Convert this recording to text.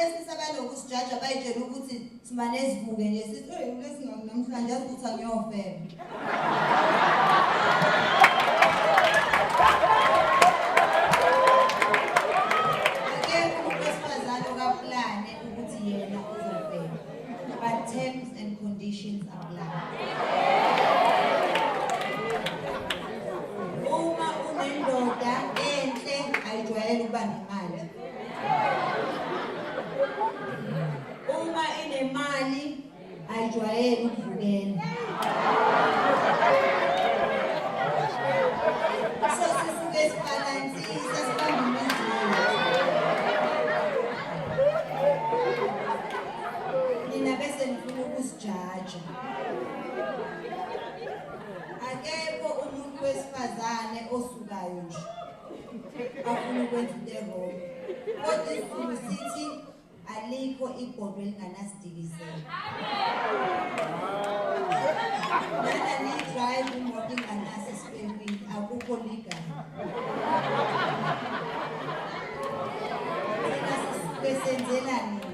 lesisabalo ukusijaja bayitshela ukuthi simane sivuke nje sithi hey namhlanje asithi angiyofema. But terms and conditions apply. Uma unendoda enhle ayijwayele ukuba nemali. Uma inemali ayijwayele ukuvukela. So sisuke sibalansisa sibambe bese ngifuna ukusijaja. Akekho umuntu wesifazane osukayo nje afuna ukwenza into ewrong. Kodwa isizulu sithi alikho ibhodwe elinganasidikizela. Nana ni-drive imoto inganaso isipeyili akukho legal. Sina sisuke senzelani?